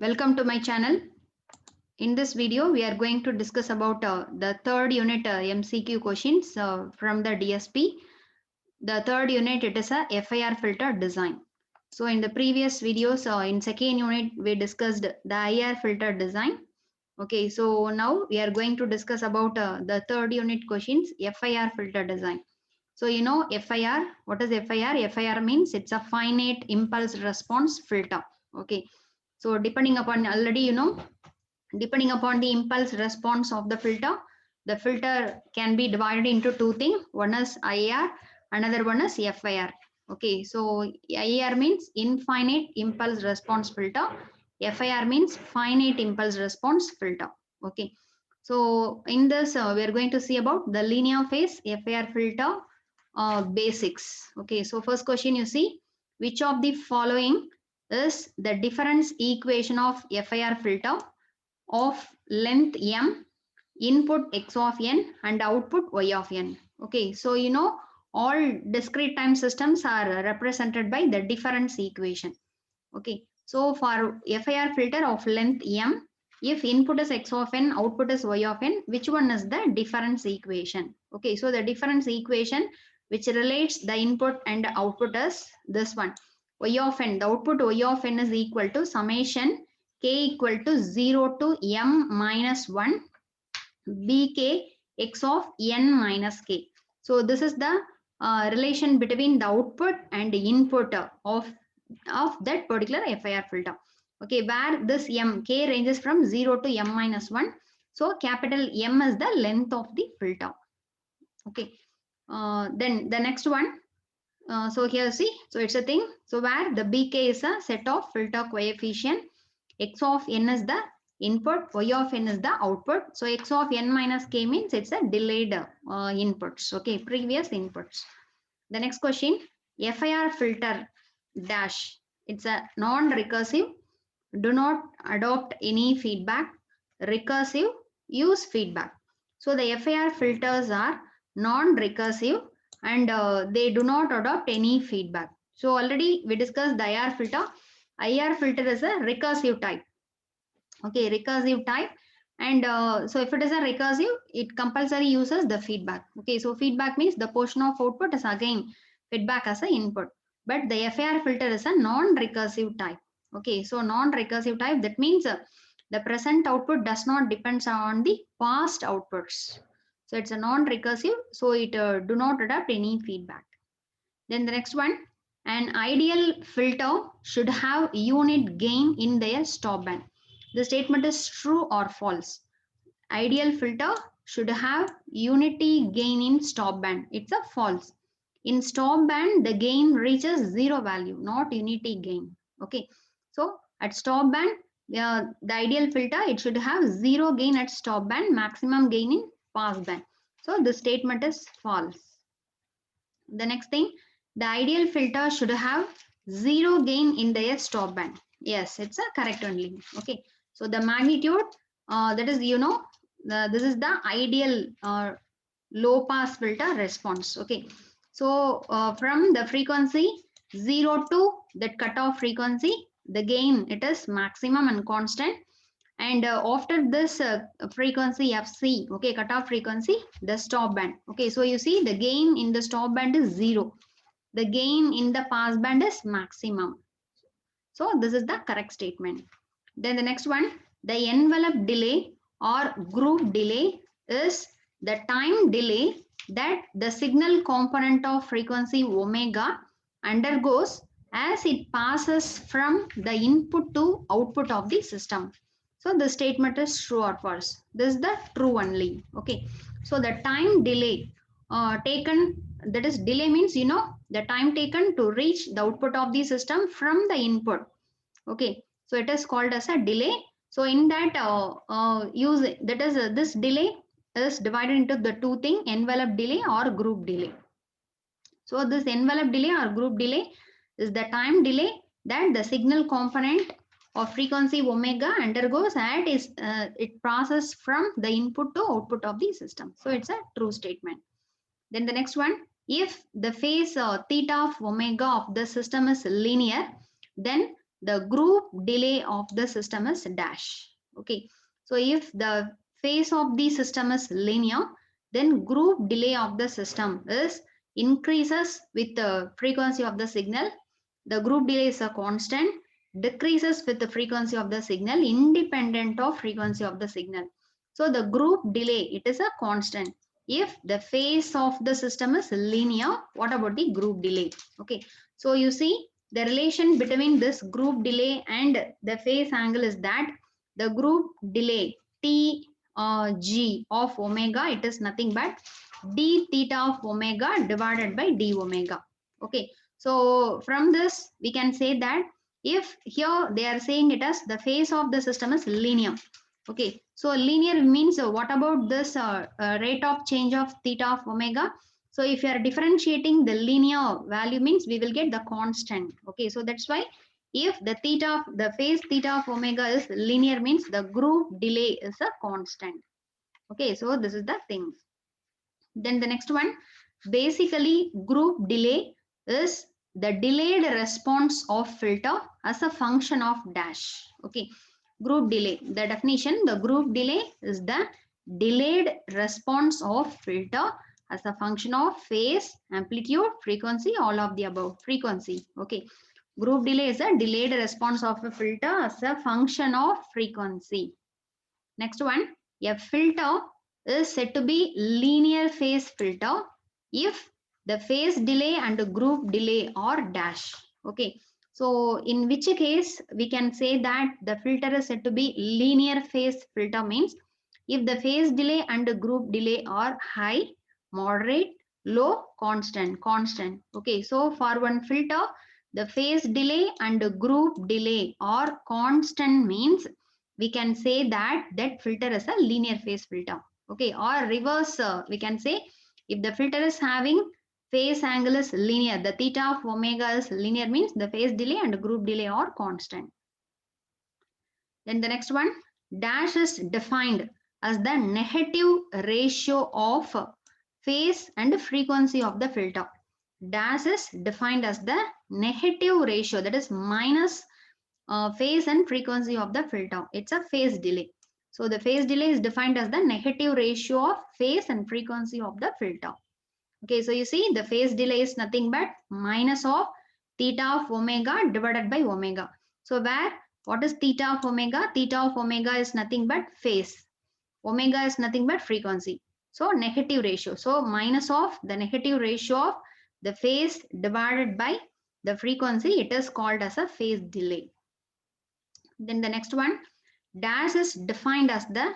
Welcome to my channel. In this video, we are going to discuss about the third unit MCQ questions from the DSP. The third unit, it is a FIR filter design. So in the previous videos, in second unit, we discussed the IR filter design. Okay, so now we are going to discuss about the third unit questions, FIR filter design. So you know FIR, what is FIR? FIR means it's a finite impulse response filter. Okay, so depending upon already depending upon the impulse response of the filter can be divided into two things. One is IR, another one is FIR. Okay, so IR means infinite impulse response filter. FIR means finite impulse response filter. Okay, so in this we are going to see about the linear phase FIR filter basics. Okay, so first question you see, which of the following is the difference equation of FIR filter of length m, input x of n and output y of n. Okay, so you know all discrete time systems are represented by the difference equation. Okay, so for FIR filter of length m, if input is x of n, output is y of n, which one is the difference equation? Okay, so the difference equation which relates the input and output is this one. Y of n, the output y of n is equal to summation k equal to 0 to m minus 1 bk x of n minus k. So this is the relation between the output and the input of that particular FIR filter. Okay, where this m k ranges from 0 to m minus 1. So capital M is the length of the filter. Okay, then the next one. So here see, so it's a thing. So where the bk is a set of filter coefficient, x of n is the input, y of n is the output. So x of n minus k means it's a delayed inputs. Okay, previous inputs. The next question, FIR filter dash. It's a non-recursive. Do not adopt any feedback. Recursive, use feedback. So the FIR filters are non-recursive and they do not adopt any feedback. So already we discussed the IR filter. IR filter is a recursive type. Okay, recursive type. And so if it is a recursive, it compulsory uses the feedback. Okay, so feedback means the portion of output is again feedback as an input. But the FIR filter is a non-recursive type. Okay, so non-recursive type, that means the present output does not depend on the past outputs. So it's a non-recursive, so it do not adopt any feedback. Then the next one, an ideal filter should have unit gain in their stop band. The statement is true or false. Ideal filter should have unity gain in stop band. It's a false. In stop band, the gain reaches zero value, not unity gain. Okay. So at stop band, the ideal filter, it should have zero gain at stop band, maximum gain in pass band. So the statement is false. The next thing, the ideal filter should have zero gain in their stop band. Yes, it's a correct only. Okay, so the magnitude, that is, this is the ideal low pass filter response. Okay, so from the frequency 0 to that cutoff frequency, the gain, it is maximum and constant. And after this frequency fc, okay, cutoff frequency, the stop band. Okay, so you see the gain in the stop band is zero, the gain in the pass band is maximum. So this is the correct statement. Then the next one, the envelope delay or group delay is the time delay that the signal component of frequency omega undergoes as it passes from the input to output of the system. So the statement is true or false. This is the true only. Okay. So the time delay taken, that is delay means, the time taken to reach the output of the system from the input. Okay. So it is called as a delay. So in that use, that is this delay is divided into the two things, envelope delay or group delay. So this envelope delay or group delay is the time delay that the signal component of frequency omega undergoes and it passes from the input to output of the system. So it's a true statement. Then the next one, if the phase theta of omega of the system is linear, then the group delay of the system is dash. Okay, so if the phase of the system is linear, then group delay of the system is increases with the frequency of the signal. The group delay is a constant, decreases with the frequency of the signal independent of frequency of the signal. So the group delay, it is a constant. If the phase of the system is linear, what about the group delay? Okay, so you see the relation between this group delay and the phase angle is that the group delay T G of omega, it is nothing but d theta of omega divided by d omega. Okay, so from this we can say that if here they are saying it as the phase of the system is linear. Okay, so linear means what about this rate of change of theta of omega? So if you are differentiating the linear value means we will get the constant. Okay, so that's why if the theta, the phase theta of omega is linear means the group delay is a constant. Okay, so this is the thing. Then the next one, basically group delay is the delayed response of filter as a function of dash. Okay, group delay, the definition, the group delay is the delayed response of filter as a function of phase, amplitude, frequency, all of the above. Frequency. Okay, group delay is a delayed response of a filter as a function of frequency. Next one, a filter is said to be linear phase filter if the phase delay and group delay are dash. Okay, so in which case we can say that the filter is said to be linear phase filter means if the phase delay and group delay are high, moderate, low, constant. Okay, so for one filter, the phase delay and group delay are constant means we can say that that filter is a linear phase filter. Okay, or reverse, we can say if the filter is having phase angle is linear, the theta of omega is linear means the phase delay and group delay are constant. Then the next one, dash is defined as the negative ratio of phase and frequency of the filter. Dash is defined as the negative ratio, that is minus phase and frequency of the filter. It's a phase delay. So the phase delay is defined as the negative ratio of phase and frequency of the filter. Okay, so you see the phase delay is nothing but minus of theta of omega divided by omega. So where, what is theta of omega? Theta of omega is nothing but phase. Omega is nothing but frequency. So negative ratio. So minus of the negative ratio of the phase divided by the frequency, it is called as a phase delay. Then the next one, dash is defined as the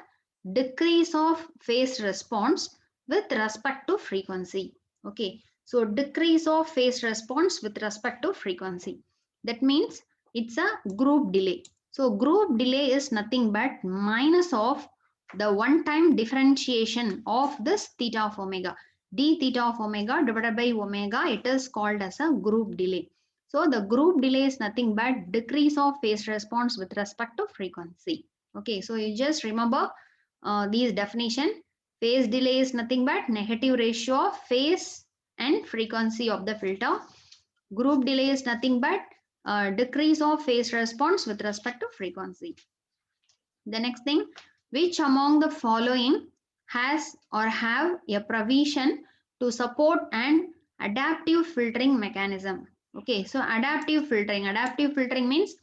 decrease of phase response with respect to frequency. Okay, so decrease of phase response with respect to frequency. That means it's a group delay. So group delay is nothing but minus of the one-time differentiation of this theta of omega. D theta of omega divided by omega, it is called as a group delay. So the group delay is nothing but decrease of phase response with respect to frequency. Okay, so you just remember these definition. Phase delay is nothing but negative ratio of phase and frequency of the filter. Group delay is nothing but decrease of phase response with respect to frequency. The next thing, which among the following has or have a provision to support an adaptive filtering mechanism? Okay, so adaptive filtering means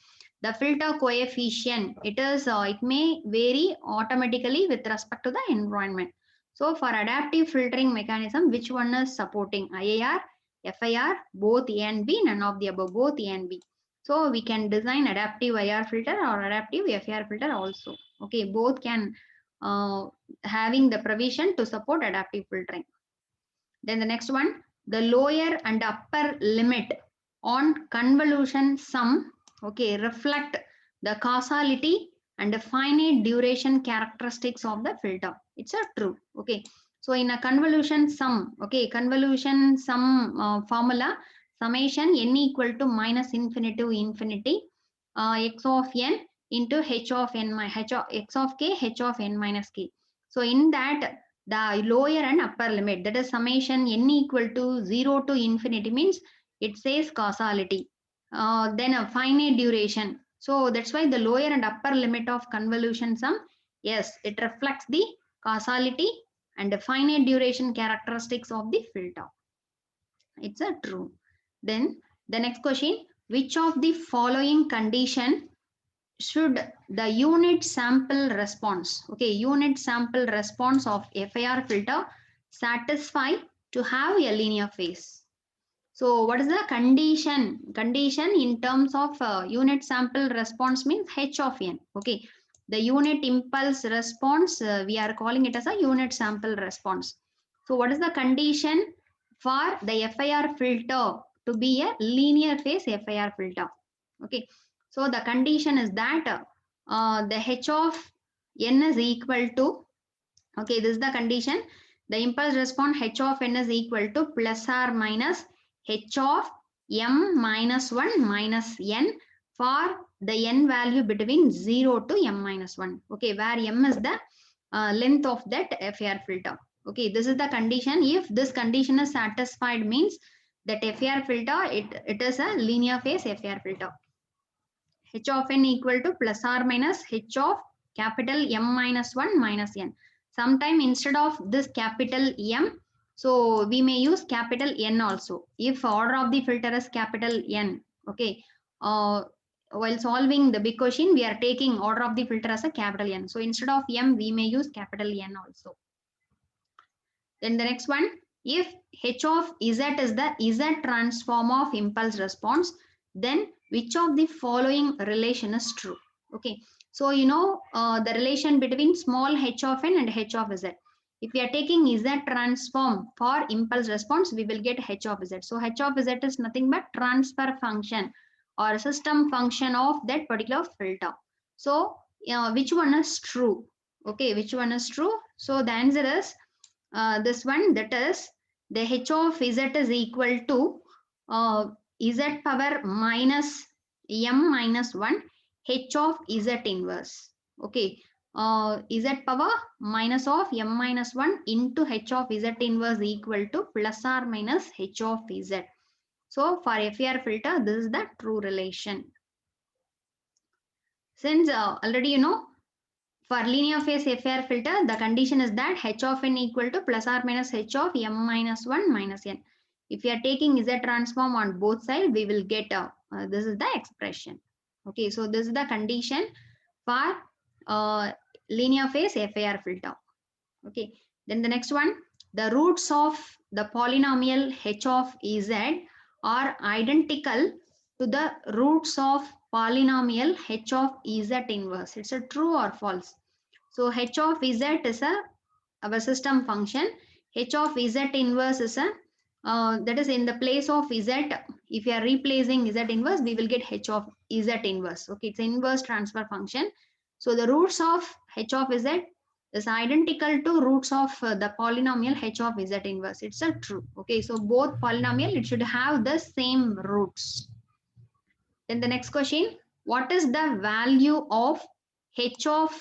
the filter coefficient, it may vary automatically with respect to the environment. So for adaptive filtering mechanism, which one is supporting? IIR, FIR, both A and B, none of the above, both A and B. So we can design adaptive IR filter or adaptive FIR filter also. Okay, both can having the provision to support adaptive filtering. Then the next one, the lower and upper limit on convolution sum, okay, reflect the causality and the finite duration characteristics of the filter. It's a true. Okay, so in a convolution sum, okay, convolution sum formula, summation n equal to minus infinity to infinity x of n into h of n x of k, h of n minus k. So in that, the lower and upper limit, that is summation n equal to 0 to infinity means it says causality. then a finite duration. So that's why the lower and upper limit of convolution sum, yes, it reflects the causality and the finite duration characteristics of the filter. It's a true. Then the next question, which of the following condition should the unit sample response, okay, unit sample response of FIR filter satisfy to have a linear phase? So what is the condition? Condition in terms of unit sample response means H of n. Okay, the unit impulse response, we are calling it as a unit sample response. So what is the condition for the FIR filter to be a linear phase FIR filter? Okay, so the condition is that the H of n is equal to, okay, this is the condition. The impulse response H of n is equal to plus or minus H of m minus 1 minus n for the n value between 0 to m minus 1. Okay, where m is the length of that FIR filter. Okay, this is the condition. If this condition is satisfied means that FIR filter, it is a linear phase FIR filter. H of n equal to plus or minus H of capital M minus 1 minus n. Sometime instead of this capital M, so we may use capital N also. If order of the filter is capital N, okay. While solving the big question, we are taking order of the filter as a capital N. So instead of M, we may use capital N also. Then the next one, if H of Z is the Z transform of impulse response, then which of the following relation is true? Okay, so you know the relation between small h of n and h of z. If we are taking Z transform for impulse response, we will get h of z. So h of z is nothing but transfer function or system function of that particular filter. So which one is true? Okay, which one is true? So the answer is this one, that is the h of z is equal to z power minus m minus 1 h of z inverse. Okay, z power minus of m minus 1 into h of z inverse equal to plus or minus h of z. So for FIR filter, this is the true relation. Since already you know, for linear phase FIR filter, the condition is that h of n equal to plus or minus h of m minus 1 minus n. If you are taking Z transform on both sides, we will get this is the expression. Okay, so this is the condition for linear phase FIR filter. Okay, then the next one, the roots of the polynomial h of z are identical to the roots of polynomial h of z inverse. It's a true or false? So h of z is our system function. H of z inverse is that is in the place of z. If you are replacing z inverse, we will get h of z inverse. Okay, it's inverse transfer function. So the roots of h of z is identical to roots of the polynomial h of z inverse. It's a true. Okay, so both polynomial, it should have the same roots. Then the next question, what is the value of h of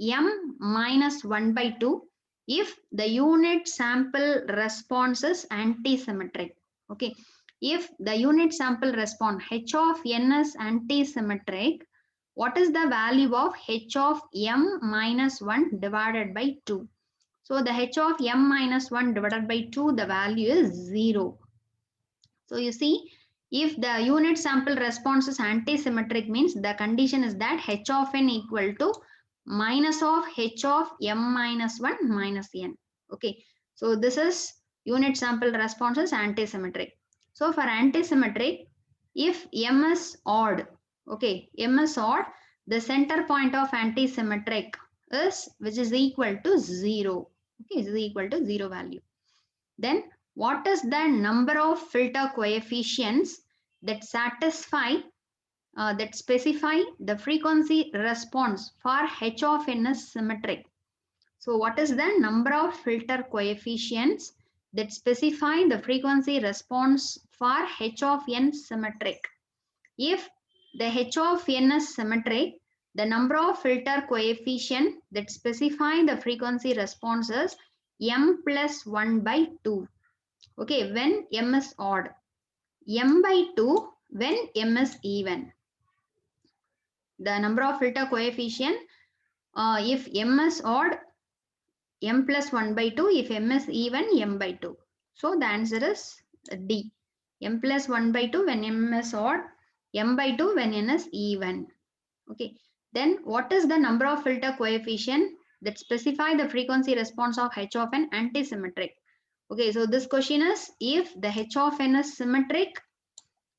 m minus 1 by 2 if the unit sample response is antisymmetric? Okay, if the unit sample response h of n is antisymmetric, what is the value of h of m minus 1 divided by 2? So the h of m minus 1 divided by 2, the value is 0. So you see, if the unit sample response is antisymmetric means the condition is that h of n equal to minus of h of m minus 1 minus n. Okay, so this is unit sample response is antisymmetric. So for antisymmetric, if m is odd, okay, m is odd, the center point of antisymmetric is which is equal to 0. Okay, is equal to 0 value. Then what is the number of filter coefficients that satisfy that specify the frequency response for h of n is symmetric? So what is the number of filter coefficients that specify the frequency response for h of n symmetric? If the h of n is symmetric, the number of filter coefficient that specify the frequency response is m plus 1 by 2. Okay, when m is odd, m by 2 when m is even. The number of filter coefficient, if m is odd, m plus 1 by 2, if m is even, m by 2. So the answer is D. M plus 1 by 2 when m is odd, m by 2 when n is even. Okay. Then what is the number of filter coefficient that specify the frequency response of h of n antisymmetric? Okay, so this question is, if the h of n is symmetric,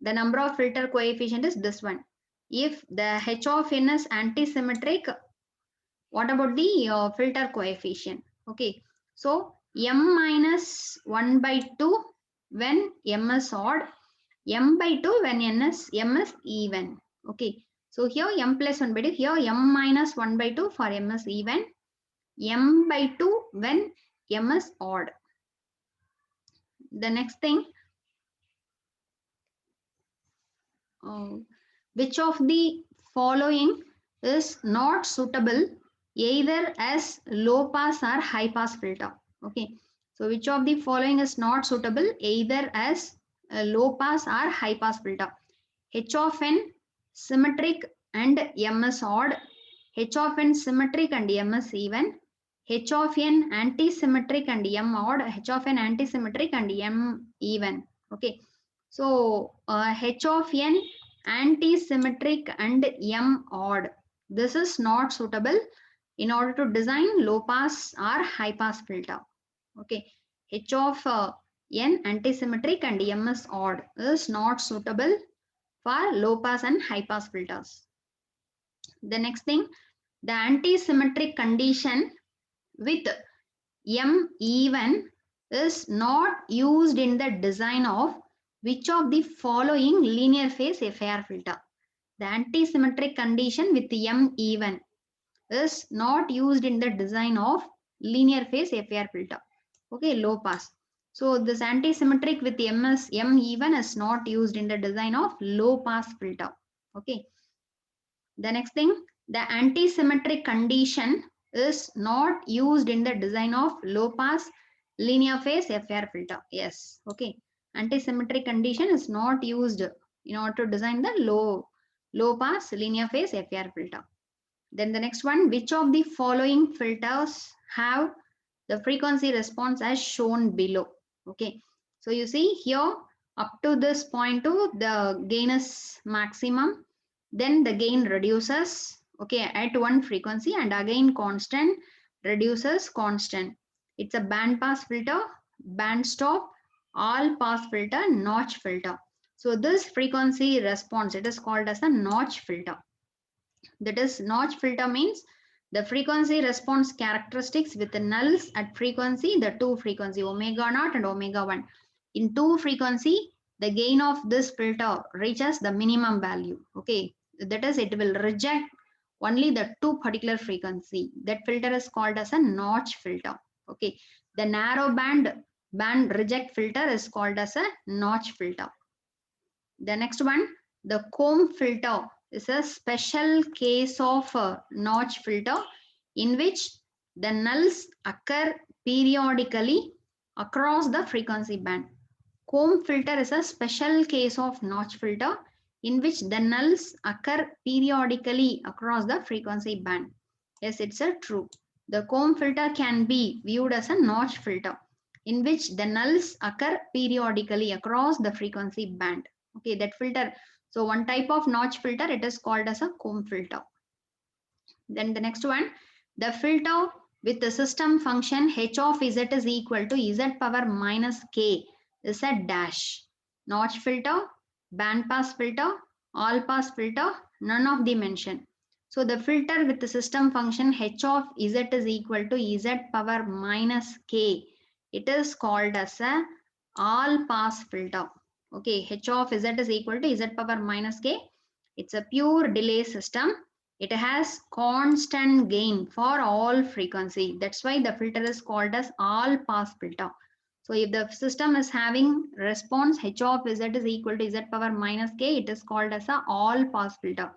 the number of filter coefficient is this one. If the h of n is antisymmetric, what about the filter coefficient? Okay, so m minus 1 by 2 when m is odd, m by 2 when m is even. Okay, so here m plus 1 by 2, here m minus 1 by 2 for m is even, m by 2 when m is odd. The next thing, which of the following is not suitable either as low pass or high pass filter? Okay, so which of the following is not suitable either as a low pass or high pass filter? H of n symmetric and m is odd, h of n symmetric and m is even, h of n antisymmetric and m odd, h of n antisymmetric and m even. Okay, so h of n antisymmetric and m odd, this is not suitable in order to design low pass or high pass filter. Okay, h of n antisymmetric and m is odd is not suitable for low pass and high pass filters. The next thing, the antisymmetric condition with m even is not used in the design of which of the following linear phase FIR filter? The antisymmetric condition with m even is not used in the design of linear phase FIR filter. Okay, low pass. So this antisymmetric with m even is not used in the design of low pass filter. Okay. The next thing, the antisymmetric condition is not used in the design of low pass linear phase FIR filter. Yes. Okay. Antisymmetric condition is not used in order to design the low pass linear phase FIR filter. Then the next one, which of the following filters have the frequency response as shown below? Okay, so you see here up to this point to the gain is maximum, then the gain reduces, okay, at one frequency, and again constant, reduces, constant. It's a band pass filter, band stop, all pass filter, notch filter. So this frequency response, it is called as a notch filter. That is, notch filter means the frequency response characteristics with the nulls at frequency, the two frequency omega naught and omega 1. In two frequency, the gain of this filter reaches the minimum value. Okay, that is, it will reject only the two particular frequency. That filter is called as a notch filter. Okay, the narrow band reject filter is called as a notch filter. The next one, the comb filter is a special case of notch filter in which the nulls occur periodically across the frequency band. Comb filter is a special case of notch filter in which the nulls occur periodically across the frequency band. Yes, it's a true. The comb filter can be viewed as a notch filter in which the nulls occur periodically across the frequency band. Okay, that filter. So one type of notch filter, it is called as a comb filter. Then the next one, the filter with the system function h of z is equal to z power minus k is a dash. Notch filter, band pass filter, all pass filter, none of the mention. So the filter with the system function h of z is equal to z power minus k, it is called as a all pass filter. Okay, h of z is equal to z power minus k. It's a pure delay system. It has constant gain for all frequency. That's why the filter is called as all pass filter. So if the system is having response h of z is equal to z power minus k, it is called as a all pass filter.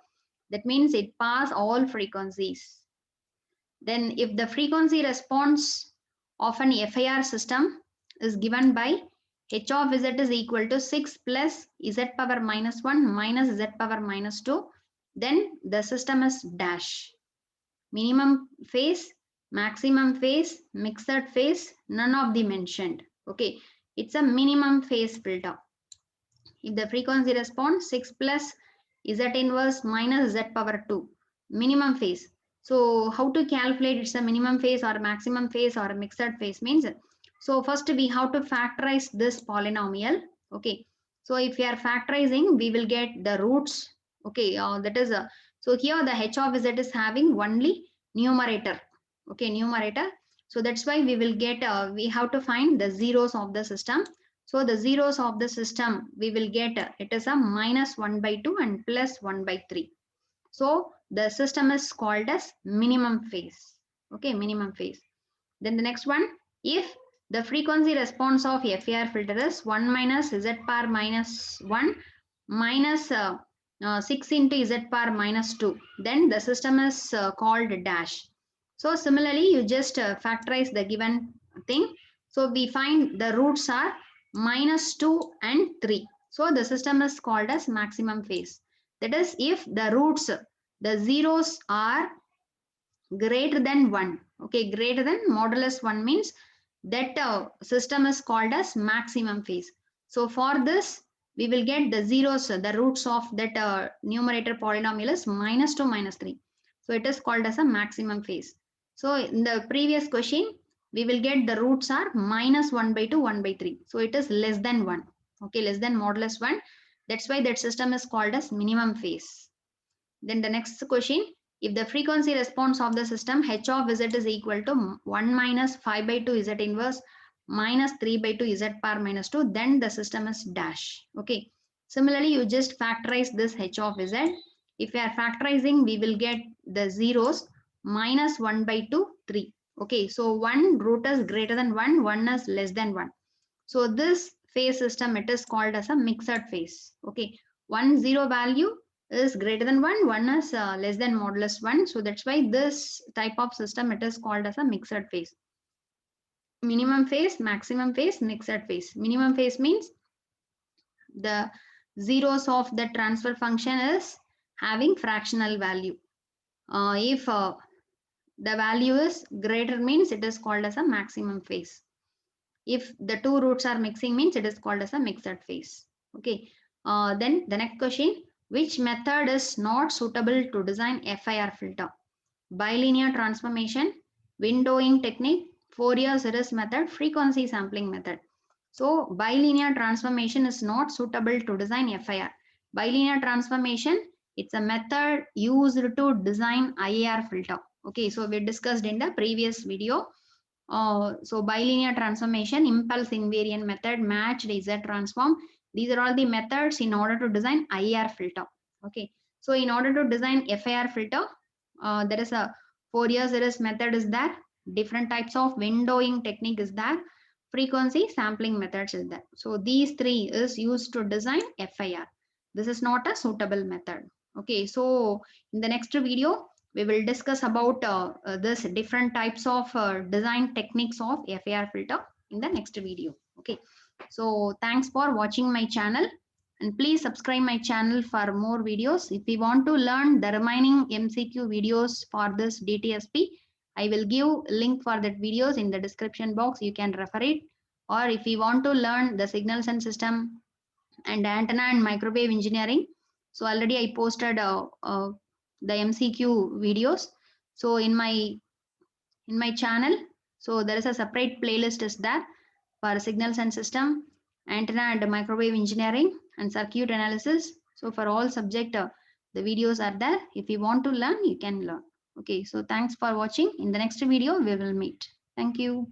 That means it pass all frequencies. Then if the frequency response of an FIR system is given by h of z is equal to 6 plus z power minus 1 minus z power minus 2. Then the system is dash. Minimum phase, maximum phase, mixed phase, none of the mentioned. Okay, it's a minimum phase filter. If the frequency response 6 plus z inverse minus z power 2, minimum phase. So how to calculate it's a minimum phase or maximum phase or a mixed phase means. So first we have to factorize this polynomial. Okay, so if we are factorizing, we will get the roots. Okay, that is a, so here the h of z is having only numerator. Okay, numerator. So that's why we will get, we have to find the zeros of the system. So the zeros of the system, we will get, it is a minus 1 by 2 and plus 1 by 3. So the system is called as minimum phase. Okay, minimum phase. Then the next one, if the frequency response of FER filter is 1 minus z power minus 1 minus 6 into z power minus 2, then the system is called dash. So similarly, you just factorize the given thing. So we find the roots are minus 2 and 3. So the system is called as maximum phase. That is, if the roots, the zeros are greater than 1. Okay, greater than modulus 1 means that system is called as maximum phase. So for this, we will get the zeros, the roots of that numerator polynomial is minus 2, minus 3. So it is called as a maximum phase. So in the previous question, we will get the roots are minus 1 by 2, 1 by 3. So it is less than 1. Okay, less than modulus 1. That's why that system is called as minimum phase. Then the next question, if the frequency response of the system h of z is equal to 1 minus 5 by 2 z inverse minus 3 by 2 z power minus 2, then the system is dash. Okay. Similarly, you just factorize this h of z. If we are factorizing, we will get the zeros minus 1 by 2, 3. Okay. So one root is greater than 1, one is less than 1. So this phase system, it is called as a mixed phase. Okay. 1, 0 value is greater than 1, 1 is less than modulus 1. So that's why this type of system, it is called as a mixed phase. Minimum phase, maximum phase, mixed phase. Minimum phase means the zeros of the transfer function is having fractional value. If the value is greater means it is called as a maximum phase. If the two roots are mixing means it is called as a mixed phase. Okay. Then the next question, which method is not suitable to design FIR filter? Bilinear transformation, windowing technique, Fourier series method, frequency sampling method. So bilinear transformation is not suitable to design FIR. Bilinear transformation, it's a method used to design IAR filter. Okay, so we discussed in the previous video. So bilinear transformation, impulse invariant method, matched Z transform. These are all the methods in order to design IAR filter. Okay. So in order to design FIR filter, there is a Fourier series method is there. Different types of windowing technique is there. Frequency sampling methods is there. So these three is used to design FIR. This is not a suitable method. Okay. So in the next video, we will discuss about this different types of design techniques of FIR filter in the next video. Okay. So thanks for watching my channel, and please subscribe my channel for more videos. If you want to learn the remaining MCQ videos for this DTSP, I will give link for that videos in the description box. You can refer it. Or if you want to learn the signals and system and antenna and microwave engineering, so already I posted the MCQ videos. So in my channel, so there is a separate playlist is there for signals and system, antenna and microwave engineering, and circuit analysis. So for all subject, the videos are there. If you want to learn, you can learn. Okay, so thanks for watching. In the next video, we will meet. Thank you.